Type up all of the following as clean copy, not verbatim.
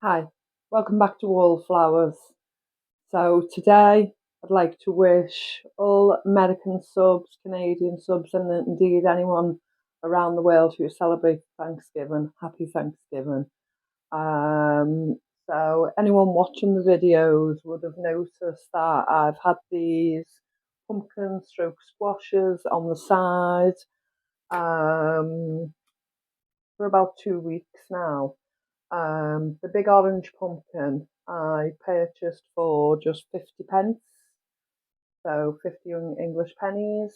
Hi, welcome back to Wallflowers. So today I'd like to wish all American subs, Canadian subs, and indeed anyone around the world who celebrates Thanksgiving, happy Thanksgiving. Um, so anyone watching the videos would have noticed that I've had these pumpkin stroke squashes on the side for about 2 weeks now. The big orange pumpkin I purchased for just 50p, so 50 English pennies.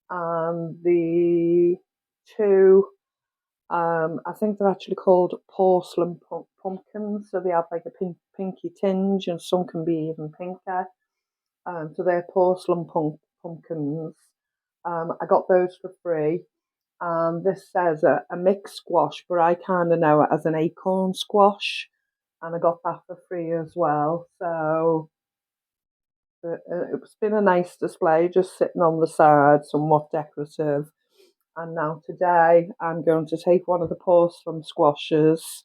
And the two, I think they're actually called porcelain pumpkins, so they have like a pinky tinge, and some can be even pinker. So they're porcelain pumpkins. I got those for free. This says a mixed squash, but I kind of know it as an acorn squash, and I got that for free as well. So it's been a nice display, just sitting on the side, somewhat decorative. And now today I'm going to take one of the porcelain squashes.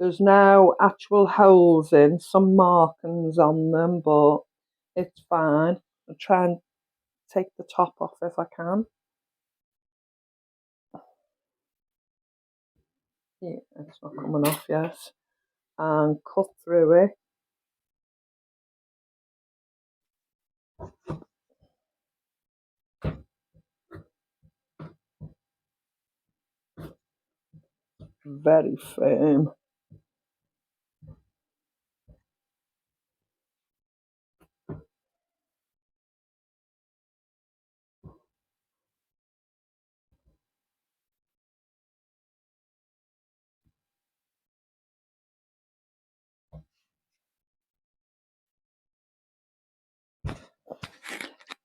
There's no actual holes in, some markings on them, but it's fine. I'll try and take the top off if I can. Yeah, it's not coming off yet. And cut through it. Very firm.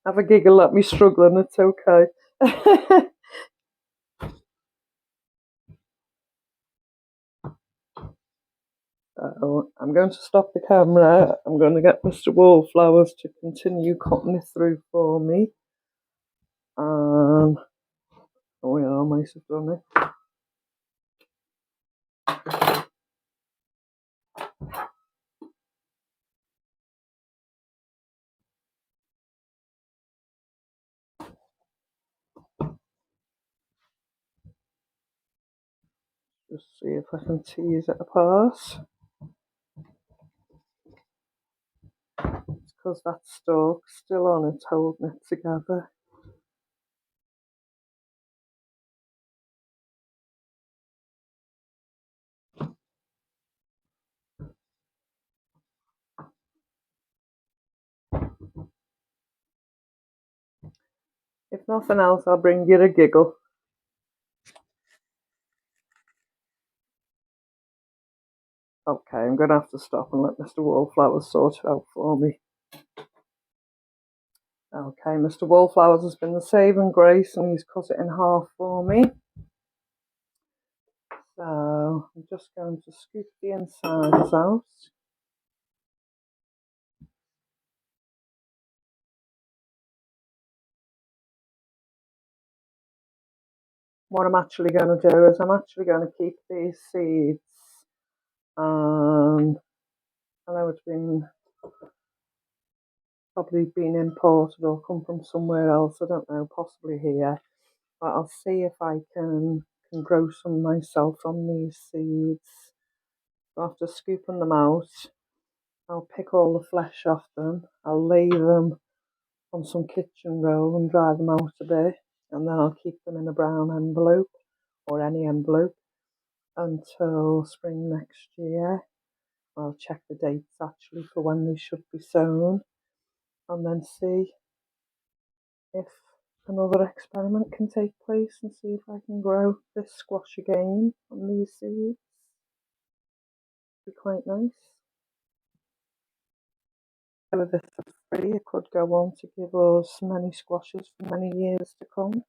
Have a giggle at me struggling, it's okay. So I'm going to stop the camera. I'm going to get Mr. Wallflowers to continue cutting it through for me. Oh yeah, I might have done it. Just see if I can tease it apart. It's because that stalk's still on it, holding it together. If nothing else, I'll bring you a giggle. Okay, I'm going to have to stop and let Mr. Wallflowers sort it out for me. Okay, Mr. Wallflowers has been the saving grace, and he's cut it in half for me. So I'm just going to scoop the insides out. What I'm actually going to do is I'm actually going to keep these seeds. I know it's probably been imported or come from somewhere else. I don't know, possibly here. But I'll see if I can grow some myself from these seeds. So after scooping them out, I'll pick all the flesh off them. I'll lay them on some kitchen roll and dry them out a bit, and then I'll keep them in a brown envelope or any envelope until spring next year. I'll check the dates actually for when they should be sown, and then see if another experiment can take place and see if I can grow this squash again on these seeds. Be quite nice. With this for free, it could go on to give us many squashes for many years to come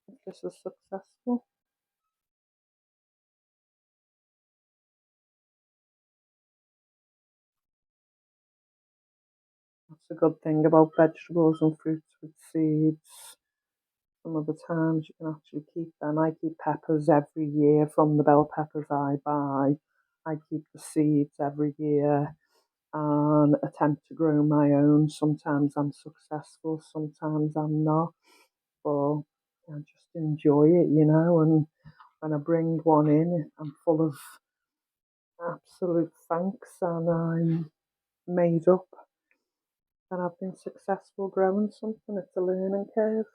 if this is successful. That's a good thing about vegetables and fruits with seeds. Some of the times you can actually keep them. I keep peppers every year from the bell peppers I buy. I keep the seeds every year and attempt to grow my own. Sometimes I'm successful, sometimes I'm not, but I just enjoy it, and when I bring one in, I'm full of absolute thanks and I'm made up that I've been successful growing something. It's a learning curve.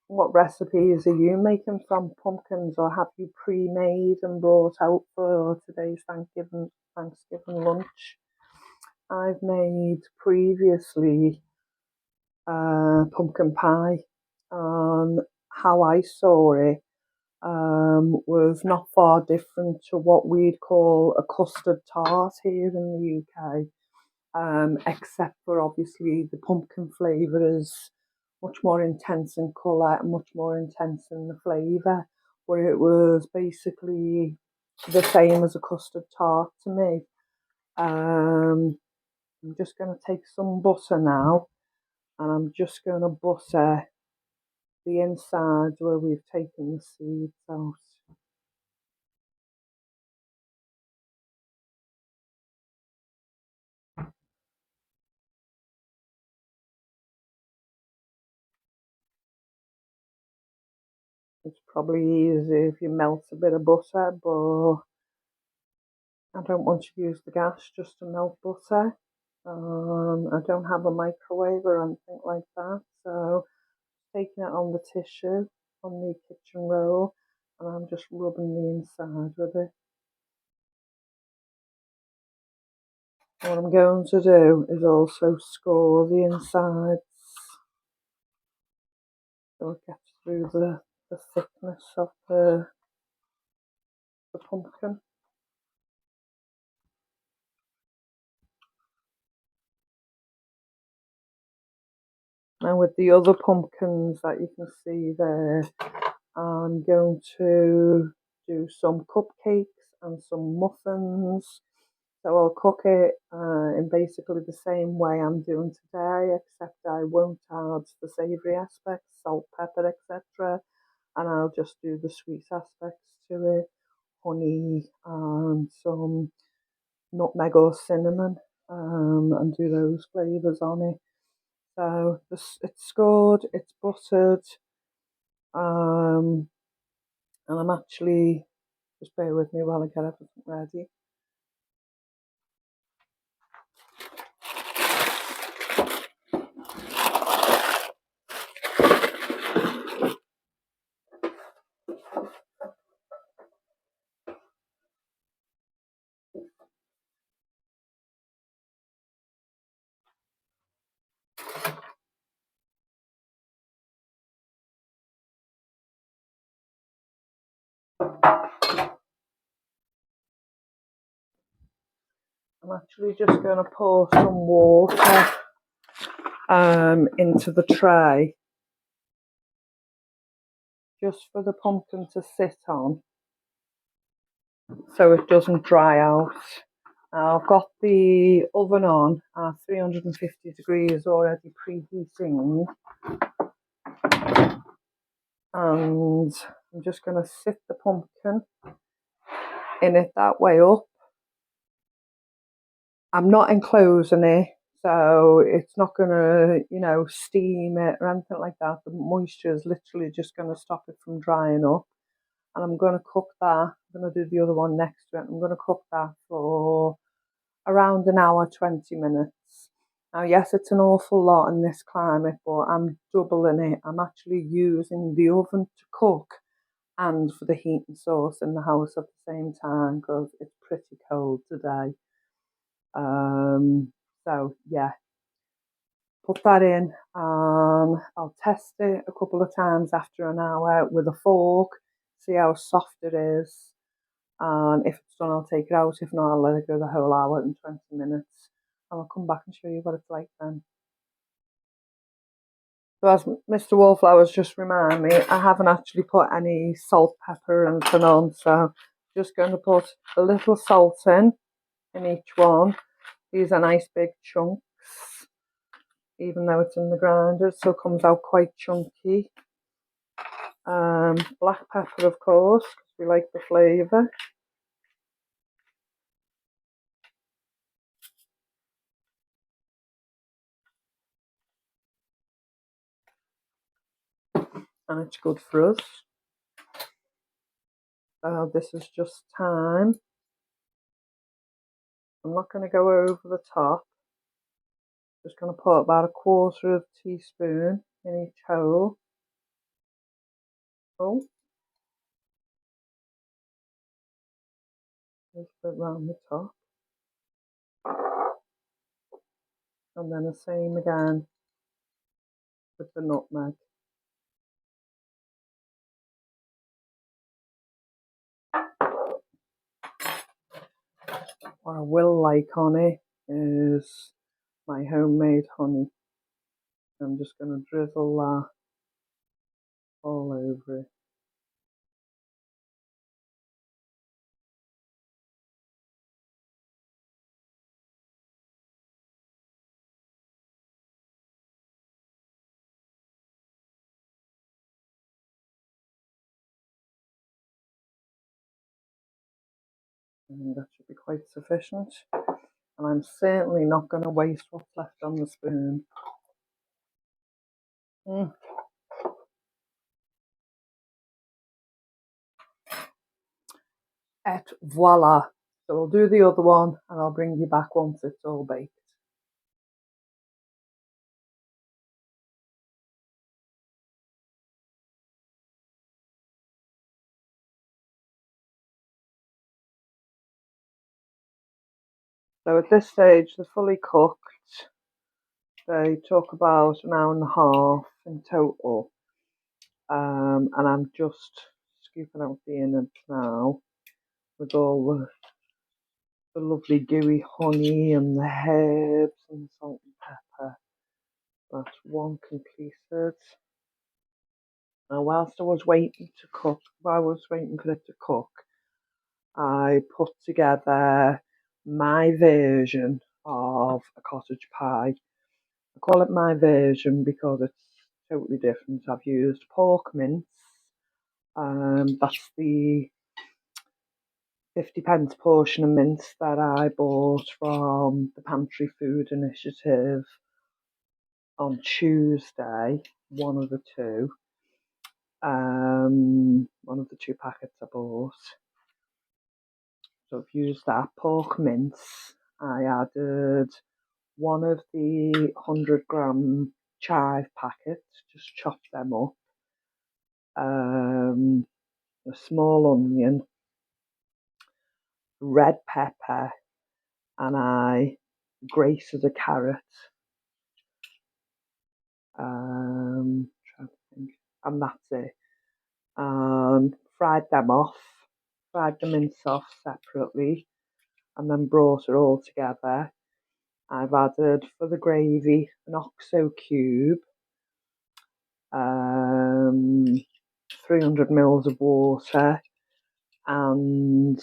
What recipes are you making from pumpkins, or have you pre-made and brought out for today's Thanksgiving lunch? I've made previously pumpkin pie. How I saw it was not far different to what we'd call a custard tart here in the UK, except for obviously the pumpkin flavour is much more intense in colour and much more intense in the flavour. But it was basically the same as a custard tart to me. I'm just going to take some butter now, and I'm just going to butter the inside where we've taken the seeds out. It's probably easy if you melt a bit of butter, but I don't want to use the gas just to melt butter. I don't have a microwave or anything like that, so taking it on the tissue, on the kitchen roll, and I'm just rubbing the inside with it. What I'm going to do is also score the insides so it gets through the thickness of the pumpkin. Now with the other pumpkins that you can see there, I'm going to do some cupcakes and some muffins. So I'll cook it in basically the same way I'm doing today, except I won't add the savoury aspects, salt, pepper, etc. And I'll just do the sweet aspects to it, honey and some nutmeg or cinnamon, and do those flavours on it. So it's scored, it's buttered, um, and I'm actually, just bear with me while I get everything ready. I'm actually just going to pour some water into the tray just for the pumpkin to sit on so it doesn't dry out. Now I've got the oven on at 350 degrees already preheating, and I'm just going to sit the pumpkin in it that way up. I'm not enclosing it, so it's not going to, steam it or anything like that. The moisture is literally just going to stop it from drying up. And I'm going to cook that. I'm going to do the other one next to it. I'm going to cook that for around an hour, 20 minutes. Now, yes, it's an awful lot in this climate, but I'm doubling it. I'm actually using the oven to cook and for the heating source in the house at the same time because it's pretty cold today. So yeah, put that in. I'll test it a couple of times after an hour with a fork, see how soft it is. and if it's done I'll take it out. If not, I'll let it go the whole hour and 20 minutes, and I'll come back and show you what it's like then. So as Mr. Wallflowers just remind me, I haven't actually put any salt, pepper and anything on, so just going to put a little salt in each one. These are nice big chunks, even though it's in the grinder, it still comes out quite chunky. Black pepper, of course, because we like the flavour. And it's good for us. So this is just thyme. I'm not going to go over the top. Just going to put about 1/4 teaspoon in each hole. Oh, just a bit round the top. And then the same again with the nutmeg. What I will like on it is my homemade honey. I'm just going to drizzle that all over it. And that should be quite sufficient. And I'm certainly not going to waste what's left on the spoon. Et voila. So we'll do the other one and I'll bring you back once it's all baked. So at this stage they're fully cooked. They took about an hour and a half in total. And I'm just scooping out the innards now with all the lovely gooey honey and the herbs and salt and pepper. That's one completed. Now whilst I was waiting for it to cook, I put together my version of a cottage pie. I call it my version because it's totally different. I've used pork mince. That's the 50p portion of mince that I bought from the Pantry Food Initiative on Tuesday. One of the two. One of the 2 packets I bought. So I've used that pork mince. I added one of the 100g chive packets, just chopped them up. A small onion, red pepper, and I grated a carrot. Trying to think, and that's it. Fried them off, fried the mince off separately, and then brought it all together. I've added for the gravy an OXO cube, 300ml of water, and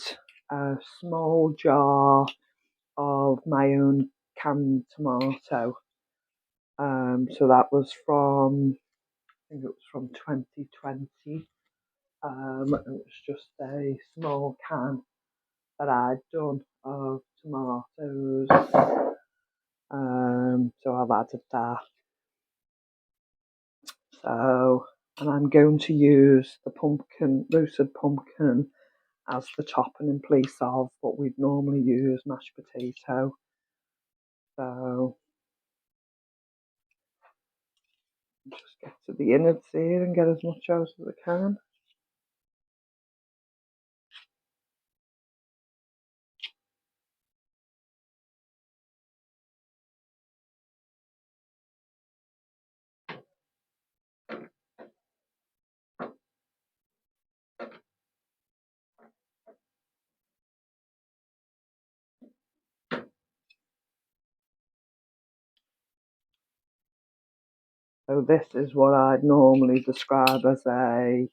a small jar of my own canned tomato. So that was from, I think it was from 2020. It was just a small can that I'd done of tomatoes. So I've added that. So, and I'm going to use the roasted pumpkin as the topping in place of what we'd normally use, mashed potato. So just get to the innards here and get as much out as I can. So this is what I'd normally describe as a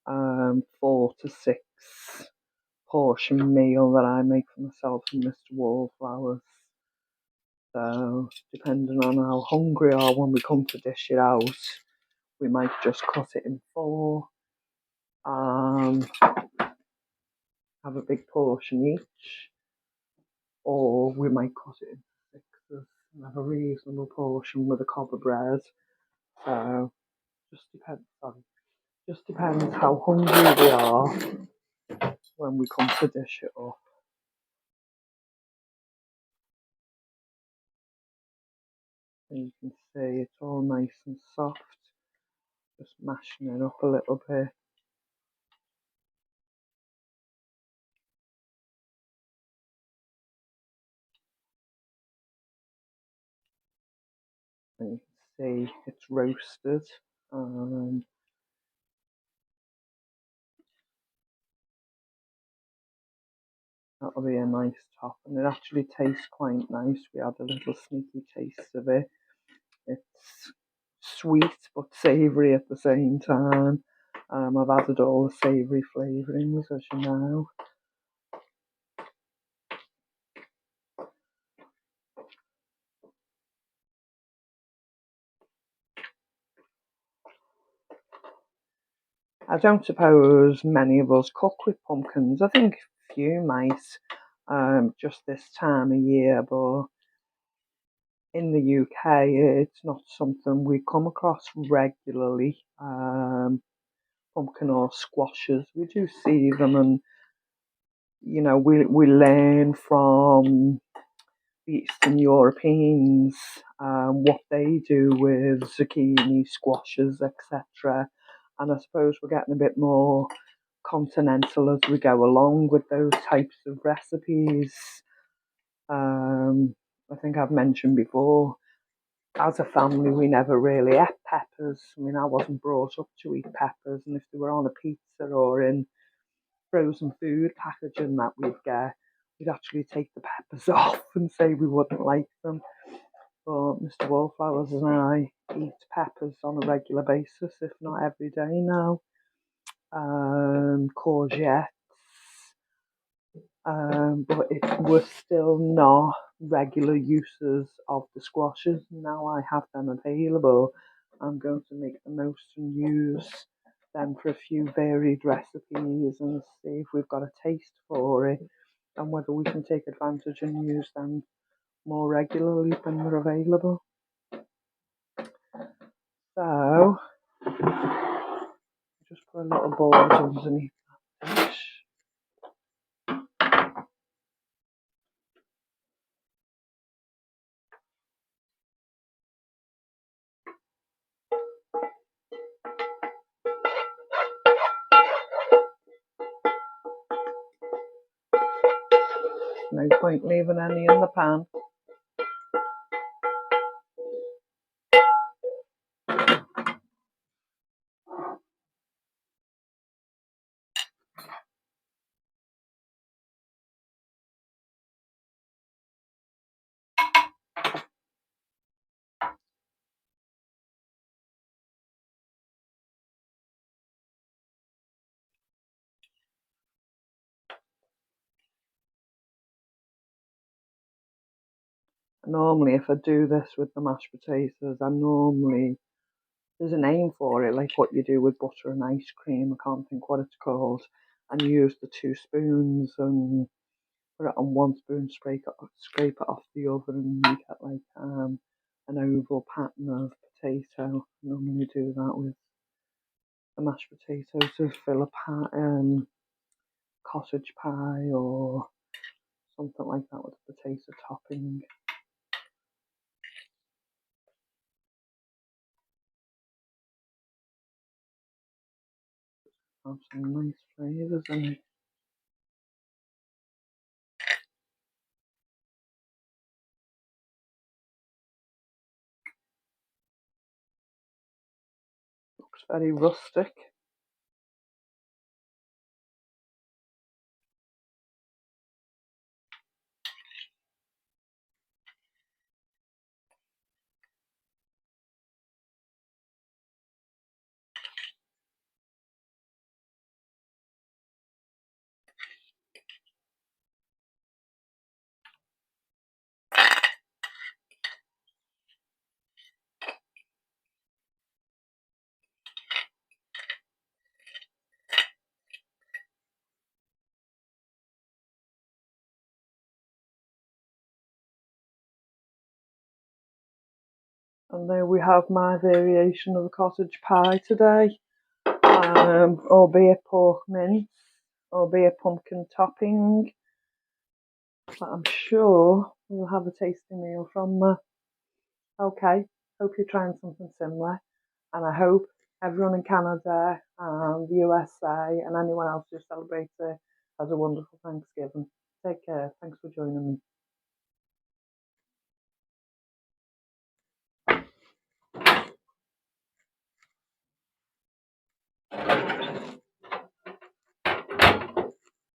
4 to 6 portion meal that I make for myself and Mr. Wallflowers. So depending on how hungry we are when we come to dish it out, we might just cut it in 4, have a big portion each, or we might cut it into 6s and have a reasonable portion with a cob of bread. So just depends how hungry we are when we come to dish it up. And you can see it's all nice and soft, just mashing it up a little bit. And you can see it's roasted. That'll be a nice top, and it actually tastes quite nice. We had a little sneaky taste of it. It's sweet but savoury at the same time. I've added all the savoury flavourings, as you know. I don't suppose many of us cook with pumpkins. I think a few might, just this time of year, but in the UK, it's not something we come across regularly. Pumpkin or squashes, we do see them, and we learn from the Eastern Europeans what they do with zucchini, squashes, etc. And I suppose we're getting a bit more continental as we go along with those types of recipes. I think I've mentioned before, as a family, we never really ate peppers. I mean, I wasn't brought up to eat peppers, and if they were on a pizza or in frozen food packaging that we'd get, we'd actually take the peppers off and say we wouldn't like them. But Mr. Wallflowers and I eat peppers on a regular basis, if not every day now. Courgettes, but we're still not regular users of the squashes. Now I have them available, I'm going to make the most and use them for a few varied recipes and see if we've got a taste for it and whether we can take advantage and use them more regularly when they're available. So just put a little board underneath that dish. No point leaving any in the pan. Normally, if I do this with the mashed potatoes, there's a name for it, like what you do with butter and ice cream. I can't think what it's called. And you use the 2 spoons and put it on 1 spoon, scrape it off the oven, and you get like an oval pattern of potato. I normally do that with the mashed potatoes to fill a cottage pie or something like that with a potato topping. Have some nice flavours in it. Looks very rustic. And there we have my variation of the cottage pie today, albeit pork mince, albeit pumpkin topping. But I'm sure we'll have a tasty meal from there. Okay, hope you're trying something similar, and I hope everyone in Canada and the USA and anyone else who celebrates it has a wonderful Thanksgiving. Take care. Thanks for joining me.